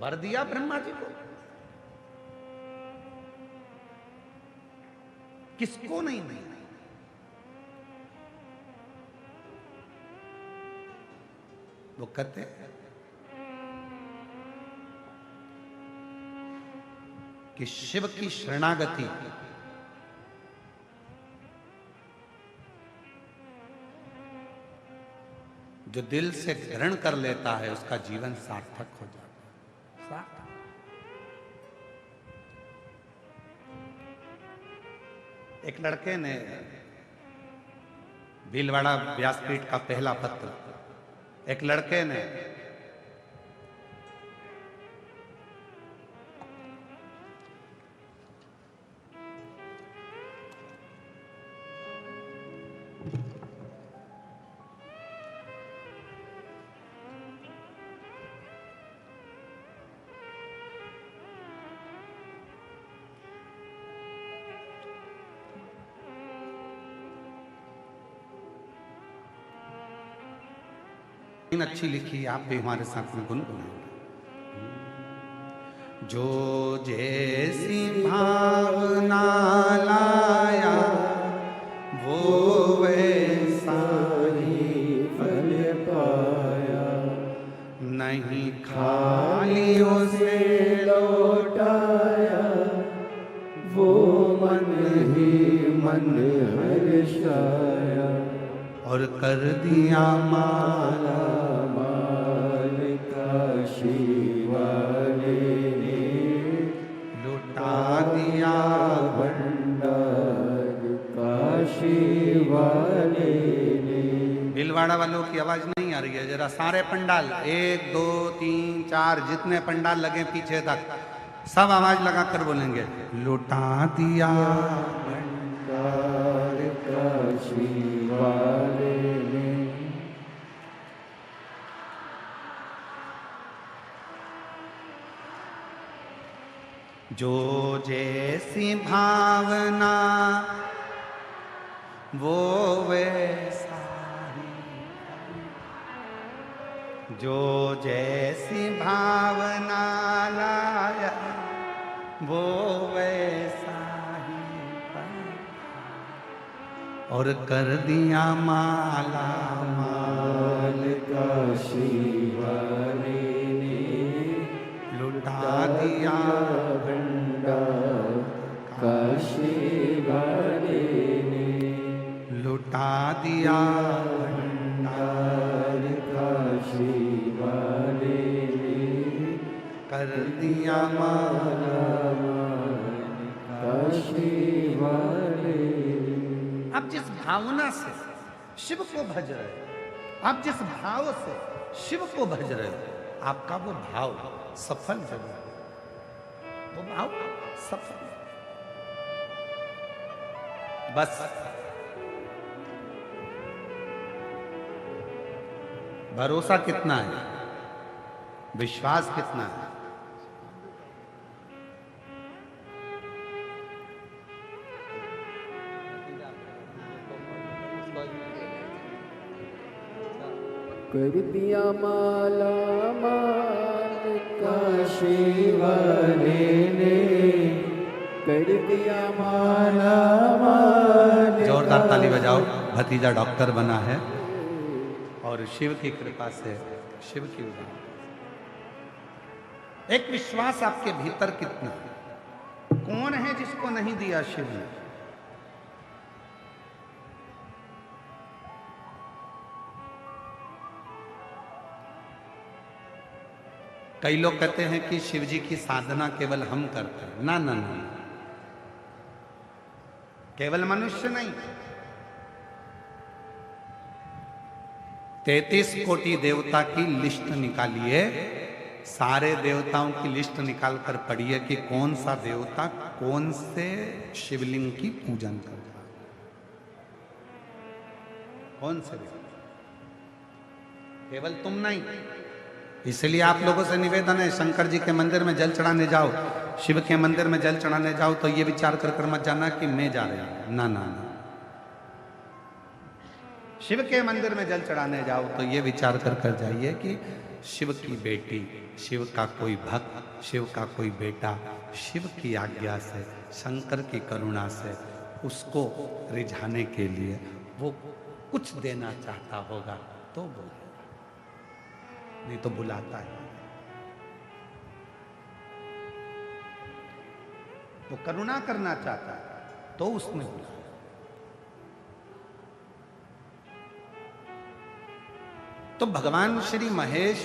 वर दिया ब्रह्मा जी को, किसको नहीं दिया? वो कहते कि शिव की शरणागति जो दिल से ग्रहण कर लेता है उसका जीवन सार्थक हो जाता है। एक लड़के ने भीलवाड़ा व्यासपीठ का पहला पत्र, एक लड़के ने अच्छी लिखी, आप भी हमारे साथ में गुनगुनाएंगे। जो जैसी भावना लाया वो वैसा ही फल पाया, नहीं खाली उसे लौटाया, वो मन ही मन हर्षाया, और कर दिया माला माल काशी वाले ने, लुटा दिया भंडार काशी वाले ने। भीलवाड़ा वालों की आवाज नहीं आ रही है, जरा सारे पंडाल 1 2 3 4 जितने पंडाल लगे पीछे तक सब आवाज लगाकर बोलेंगे, लुटा दिया भंडार काशी वाले ने। जो जैसी भावना वो वैसा ही, जो जैसी भावना लाया वो वैसा ही पाया, और कर दिया माला माल काशी वाले ने, लुटा दिया भंडार काशी वाले ने, लुटा दिया भंडार काशी वाले ने, कर दिया माला काशी वाले। आप जिस भावना से शिव को भज रहे हो, आप जिस भाव से शिव को भज रहे हो, आपका वो भाव सफल जरूर, वो भाव सफल। बस भरोसा कितना है, विश्वास कितना है। कर दिया माला माल काशी वाले ने, कर दिया माला माल। जोरदार ताली बजाओ, भतीजा डॉक्टर बना है और शिव की कृपा से, शिव की उदाहरण। एक विश्वास आपके भीतर कितना है? कौन है जिसको नहीं दिया शिव ने? कई लोग कहते हैं कि शिव जी की साधना केवल हम करते हैं। ना ना ना, केवल मनुष्य नहीं, 33 कोटि देवता की लिस्ट निकालिए, सारे देवताओं की लिस्ट निकालकर पढ़िए कि कौन सा देवता कौन से शिवलिंग की पूजन करता है, कौन से देवता। केवल तुम नहीं। इसलिए आप लोगों से निवेदन है, शंकर जी के मंदिर में जल चढ़ाने जाओ, शिव के मंदिर में जल चढ़ाने जाओ तो ये विचार कर कर मत जाना कि मैं जा रहा हूं। ना ना ना, शिव के मंदिर में जल चढ़ाने जाओ तो ये विचार कर कर जाइए कि शिव की बेटी, शिव का कोई भक्त, शिव का कोई बेटा शिव की आज्ञा से, शंकर की करुणा से उसको रिझाने के लिए वो कुछ देना चाहता होगा तो बोलेगा, नहीं तो बुलाता है। वो करुणा करना चाहता है तो उसने बुलाया। तो भगवान श्री महेश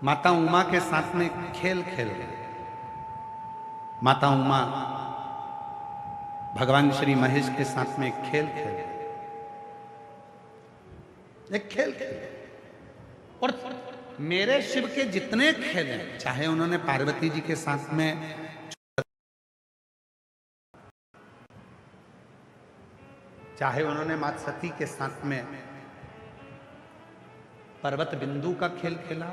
माता उमा के साथ में खेल खेल रहे। माता उमा भगवान श्री महेश के साथ में खेल खेल रहे, एक खेल खेल। और मेरे शिव के जितने खेल हैं, चाहे उन्होंने पार्वती जी के साथ में, चाहे उन्होंने मां सती के साथ में पर्वत बिंदु का खेल खेला,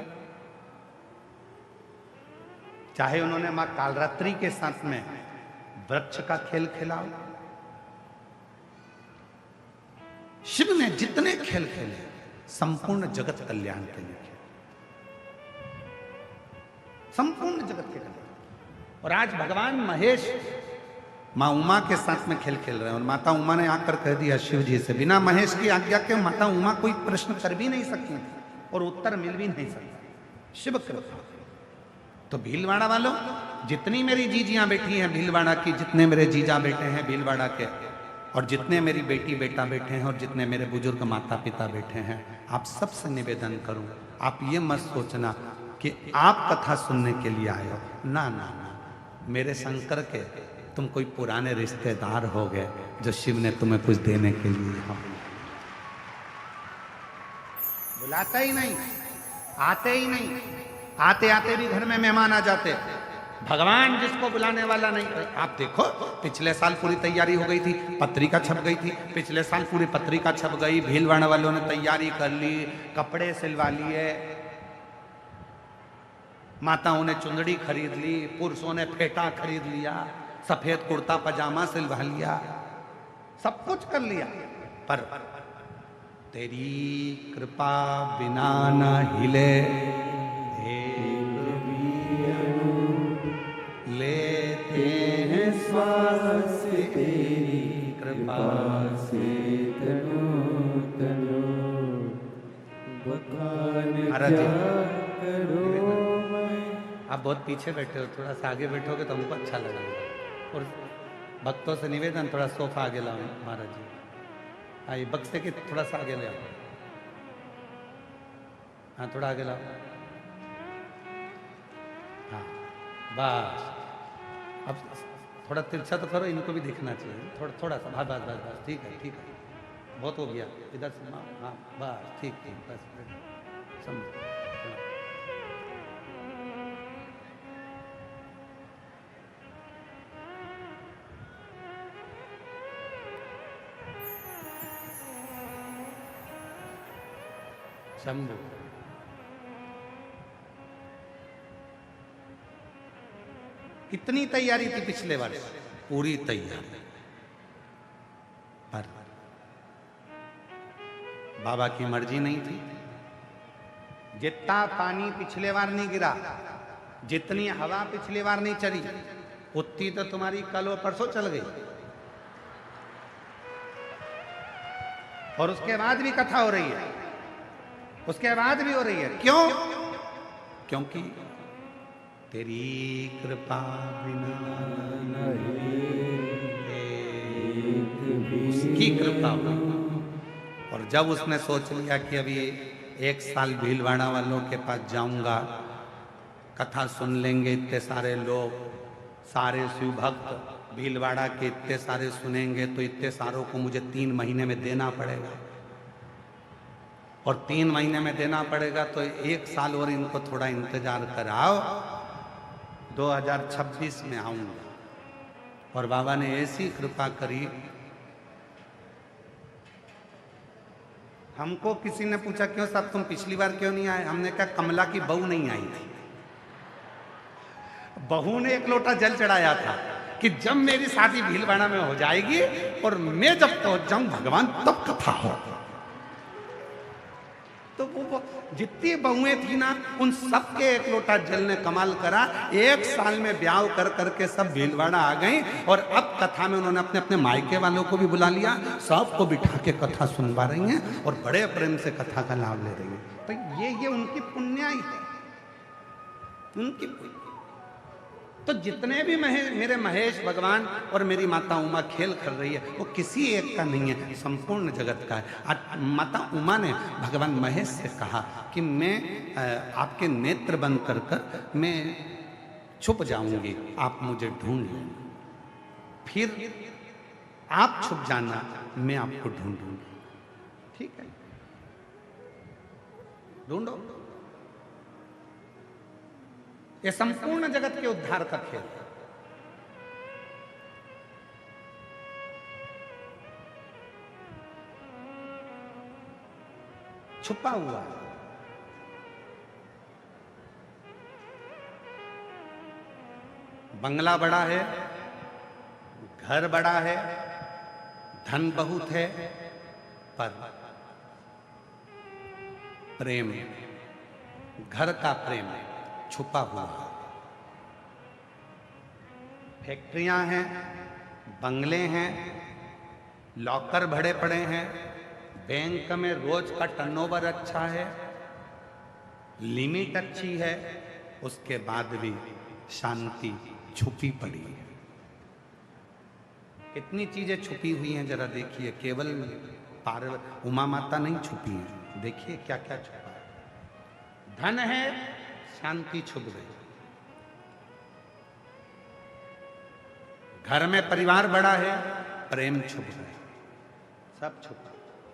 चाहे उन्होंने मां कालरात्रि के साथ में वृक्ष का खेल खेला, शिव ने जितने खेल खेले संपूर्ण जगत कल्याण के लिए खेले, संपूर्ण जगत के कल्याण। और आज भगवान महेश मां उमा के साथ में खेल खेल रहे हैं और माता उमा ने आकर कह दिया शिव जी से, बिना महेश की आज्ञा के माता उमा कोई प्रश्न कर भी नहीं सकती और उत्तर मिल भी नहीं सकता। शिव कृपा। तो भीलवाड़ा वालों, जितनी मेरी जीजियां बैठी हैं भीलवाड़ा की, जितने मेरे जीजा बेटे हैं भीलवाड़ा के, और जितने मेरी बेटी बेटा बैठे हैं और जितने मेरे बुजुर्ग माता पिता बैठे हैं, आप सबसे निवेदन करूं, आप ये मत सोचना कि आप कथा सुनने के लिए आए हो। ना ना ना, मेरे शंकर के तुम कोई पुराने रिश्तेदार हो गए जो शिव ने तुम्हें कुछ देने के लिए यहाँ बुलाता ही नहीं, आते ही नहीं, आते आते भी घर में मेहमान आ जाते। भगवान जिसको बुलाने वाला नहीं। आप देखो पिछले साल पूरी तैयारी हो गई थी, पत्रिका छप गई थी, पिछले साल पूरी पत्रिका छप गई, भीलवाड़ा वालों ने तैयारी कर ली, कपड़े सिलवा लिए, माताओं ने चुंदड़ी खरीद ली, पुरुषों ने फेटा खरीद लिया, सफेद कुर्ता पजामा सिलवा लिया, सब कुछ कर लिया, पर तेरी कृपा बिना न हिले, लेते हैं श्वास तेरी कृपा से तनो तनो, महाराज आप बहुत पीछे बैठे हो, थोड़ा सा आगे बैठोगे तो हमको अच्छा लगेगा। और भक्तों से निवेदन, थोड़ा सोफा आगे लाओ महाराज जी, आइए बक्से के थोड़ा सा आगे ले आओ, हाँ थोड़ा आगे लाओ, हाँ बस। अब थोड़ा तिरछा तो करो, इनको भी दिखना चाहिए, थोड़ा थोड़ा सा, बस बस बस, ठीक है ठीक है, बहुत हो गया, इधर से हाँ बस ठीक ठीक, बस समझ। शंभु कितनी तैयारी थी पिछले वर्ष, पूरी तैयारी, पर बाबा की मर्जी नहीं थी। जितना पानी पिछले बार नहीं गिरा, जितनी हवा पिछले बार नहीं चली, उतनी तो तुम्हारी कल और परसों चल गई। और उसके बाद भी कथा हो रही है, उसके बाद भी हो रही है। क्यों? क्योंकि तेरी कृपा बिना उसकी कृपा हुई। और जब उसने सोच लिया कि अभी एक साल भीलवाड़ा वालों के पास जाऊंगा, कथा सुन लेंगे इतने सारे लोग, सारे शिव भक्त भीलवाड़ा के इतने सारे सुनेंगे, तो इतने सारों को मुझे 3 महीने में देना पड़ेगा, और 3 महीने में देना पड़ेगा तो 1 साल और इनको थोड़ा इंतजार कराओ, 2026 में आऊंगा। और बाबा ने ऐसी कृपा करी। हमको किसी ने पूछा क्यों साहब तुम पिछली बार क्यों नहीं आए? हमने कहा कमला की बहू नहीं आई थी, बहू ने 1 लोटा जल चढ़ाया था, कि जब मेरी शादी भीलवाड़ा में हो जाएगी और मैं जब पहुंच जाऊं भगवान तब कथा हो। तो वो जितनी बहुएं थी ना उन सबके एक लोटा जल ने कमाल करा। एक साल में ब्याह कर करके सब भीलवाड़ा आ गई और अब कथा में उन्होंने अपने अपने मायके वालों को भी बुला लिया, सबको बिठा के कथा सुनवा रही हैं और बड़े प्रेम से कथा का लाभ ले रही हैं। तो ये उनकी पुण्याई है, उनकी। तो जितने भी मेरे महेश भगवान और मेरी माता उमा खेल कर रही है वो किसी एक का नहीं है, संपूर्ण जगत का है। आज माता उमा ने भगवान महेश से कहा कि मैं आपके नेत्र बंद कर कर मैं छुप जाऊंगी, आप मुझे ढूंढ लेना, फिर आप छुप जाना, मैं आपको ढूंढूंगी। ठीक है, ढूंढो। ये संपूर्ण जगत के उद्धार का खेल है। छुपा हुआ है। बंगला बड़ा है, घर बड़ा है, धन बहुत है, पर प्रेम, घर का प्रेम छुपा हुआ। फैक्ट्रियां हैं, बंगले हैं, लॉकर भरे पड़े हैं, बैंक में रोज का टर्नओवर अच्छा है, लिमिट अच्छी है, उसके बाद भी शांति छुपी पड़ी है। कितनी चीजें छुपी हुई हैं जरा देखिए। केवल पार्वती उमा माता नहीं छुपी है, देखिए क्या क्या छुपा है। धन है, शांति छुप गई। घर में परिवार बड़ा है, प्रेम छुप गए, सब छुप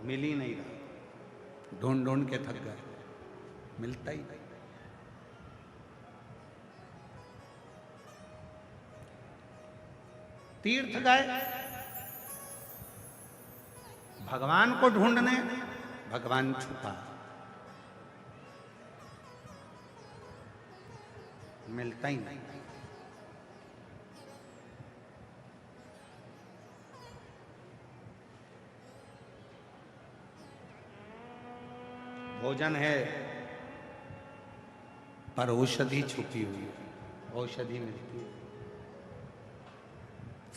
मिल ही नहीं रहा, ढूंढ ढूंढ के थक गए, मिलता ही नहीं। तीर्थ गए भगवान को ढूंढने, भगवान छुपा, मिलता ही नहीं। भोजन है पर औषधि छुपी हुई है, औषधि मिलती है,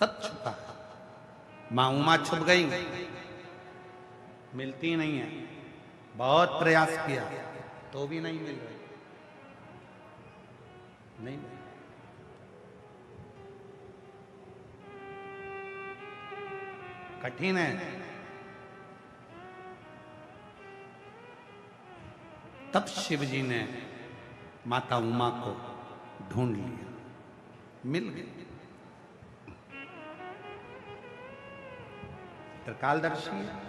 सब छुपा। मां उमा छुप गई, मिलती नहीं है, बहुत प्रयास किया तो भी नहीं मिल रही, नहीं। कठिन है। तब शिव जी ने माता उमा को ढूंढ लिया, मिल गई। त्रिकालदर्शी है।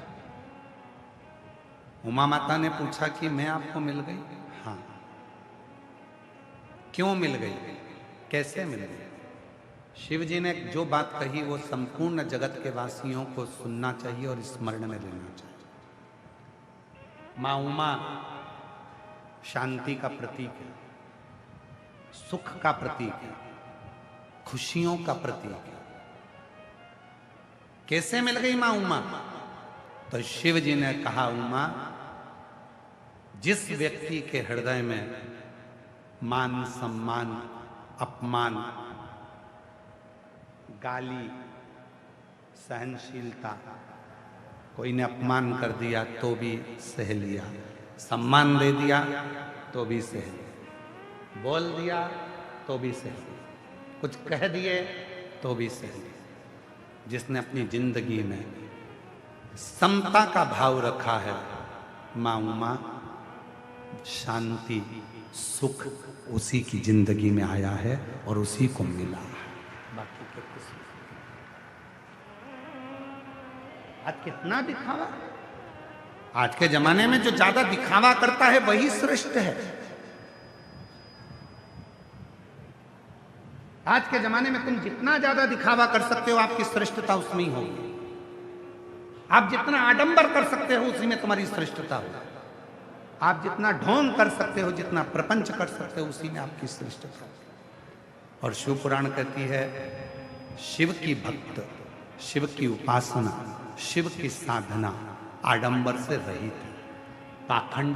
उमा माता ने पूछा कि मैं आपको मिल गई? हाँ। क्यों मिल गई, कैसे मिल गई? शिव जी ने जो बात कही वो संपूर्ण जगत के वासियों को सुनना चाहिए और स्मरण में लेना चाहिए। मां उमा शांति का प्रतीक है, सुख का प्रतीक है, खुशियों का प्रतीक है। कैसे मिल गई मां उमा? तो शिव जी ने कहा, उमा, जिस व्यक्ति के हृदय में मान सम्मान अपमान गाली सहनशीलता, कोई ने अपमान कर दिया तो भी सह लिया, सम्मान दे दिया तो भी सह लिया, बोल दिया तो भी सह लिया, कुछ कह दिए तो भी सह लिया। जिसने अपनी जिंदगी में समता का भाव रखा है, मां उमा शांति सुख उसी की जिंदगी में आया है और उसी को मिला है, बाकी के किसी। आज कितना दिखावा, आज के जमाने में जो ज्यादा दिखावा करता है वही श्रेष्ठ है। आज के जमाने में तुम जितना ज्यादा दिखावा कर सकते हो आपकी श्रेष्ठता उसमें ही होगी। आप जितना आडंबर कर सकते हो उसी में तुम्हारी श्रेष्ठता होगी। आप जितना ढोंग कर सकते हो, जितना प्रपंच कर सकते हो उसी में आपकी श्रेष्ठता होगी। और शिव पुराण कहती है शिव की भक्त, शिव की उपासना, शिव की साधना आडंबर से रहित, पाखंड